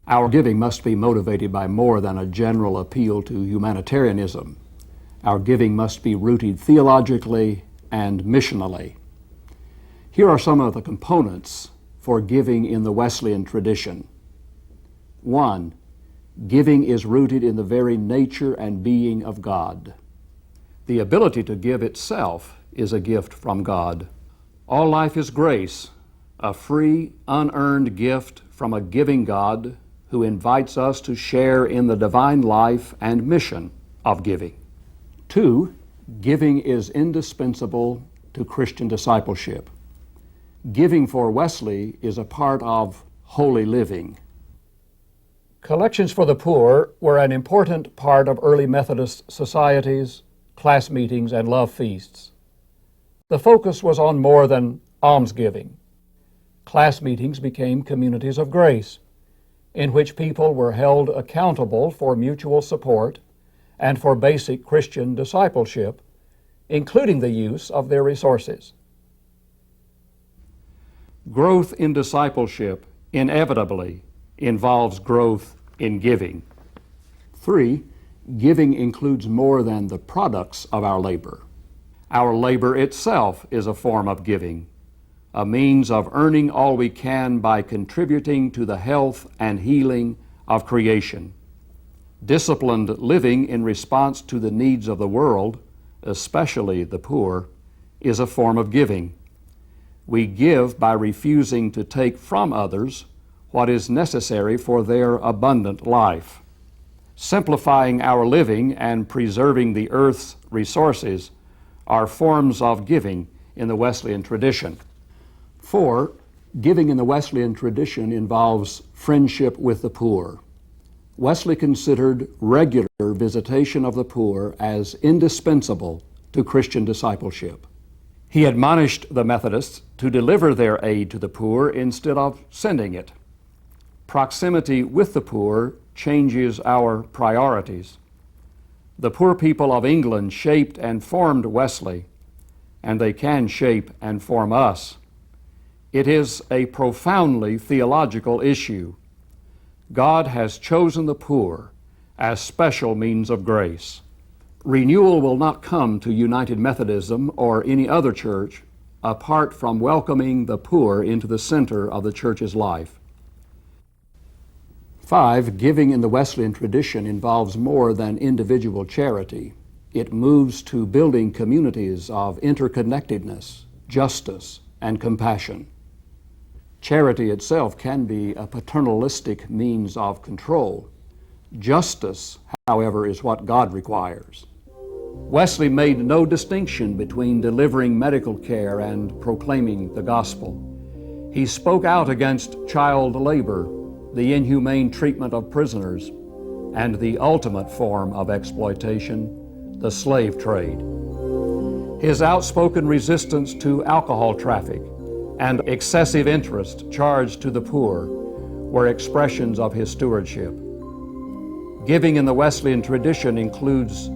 Our giving must be motivated by more than a general appeal to humanitarianism. Our giving must be rooted theologically and missionally. Here are some of the components for giving in the Wesleyan tradition. 1. Giving is rooted in the very nature and being of God. The ability to give itself is a gift from God. All life is grace, a free, unearned gift from a giving God who invites us to share in the divine life and mission of giving. 2. Giving is indispensable to Christian discipleship. Giving for Wesley is a part of holy living. Collections for the poor were an important part of early Methodist societies, class meetings, and love feasts. The focus was on more than almsgiving. Class meetings became communities of grace, in which people were held accountable for mutual support and for basic Christian discipleship, including the use of their resources. Growth in discipleship inevitably involves growth in giving. 3. Giving includes more than the products of our labor. Our labor itself is a form of giving, a means of earning all we can by contributing to the health and healing of creation. Disciplined living in response to the needs of the world, especially the poor, is a form of giving. We give by refusing to take from others what is necessary for their abundant life. Simplifying our living and preserving the earth's resources are forms of giving in the Wesleyan tradition. 4. Giving in the Wesleyan tradition involves friendship with the poor. Wesley considered regular visitation of the poor as indispensable to Christian discipleship. He admonished the Methodists to deliver their aid to the poor instead of sending it. Proximity with the poor changes our priorities. The poor people of England shaped and formed Wesley, and they can shape and form us. It is a profoundly theological issue. God has chosen the poor as special means of grace. Renewal will not come to United Methodism or any other church apart from welcoming the poor into the center of the church's life. 5. Giving in the Wesleyan tradition involves more than individual charity. It moves to building communities of interconnectedness, justice, and compassion. Charity itself can be a paternalistic means of control. Justice, however, is what God requires. Wesley made no distinction between delivering medical care and proclaiming the gospel. He spoke out against child labor, the inhumane treatment of prisoners, and the ultimate form of exploitation, the slave trade. His outspoken resistance to alcohol traffic and excessive interest charged to the poor were expressions of his stewardship. Giving in the Wesleyan tradition includes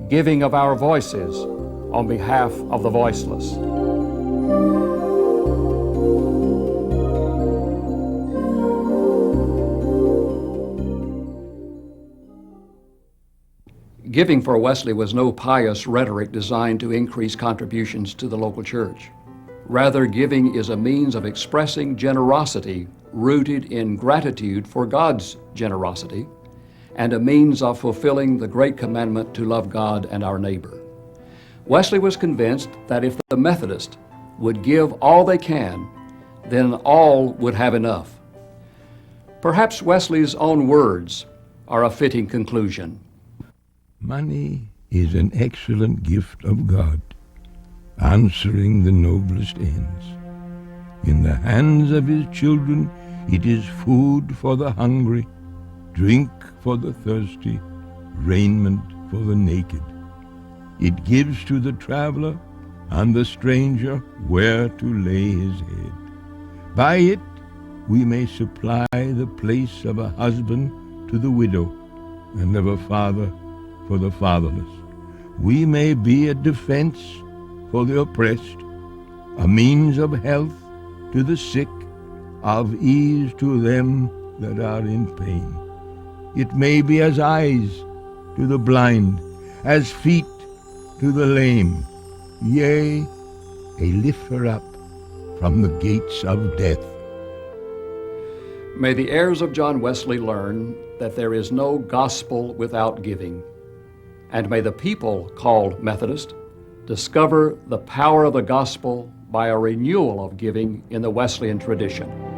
giving of our voices on behalf of the voiceless. Giving for Wesley was no pious rhetoric designed to increase contributions to the local church. Rather, giving is a means of expressing generosity rooted in gratitude for God's generosity, and a means of fulfilling the great commandment to love God and our neighbor. Wesley was convinced that if the Methodists would give all they can, then all would have enough. Perhaps Wesley's own words are a fitting conclusion. Money is an excellent gift of God, answering the noblest ends. In the hands of His children, it is food for the hungry, drink for the thirsty, raiment for the naked. It gives to the traveler and the stranger where to lay his head. By it we may supply the place of a husband to the widow and of a father for the fatherless. We may be a defense for the oppressed, a means of health to the sick, of ease to them that are in pain. It may be as eyes to the blind, as feet to the lame, yea, a lifter up from the gates of death. May the heirs of John Wesley learn that there is no gospel without giving, and may the people called Methodist discover the power of the gospel by a renewal of giving in the Wesleyan tradition.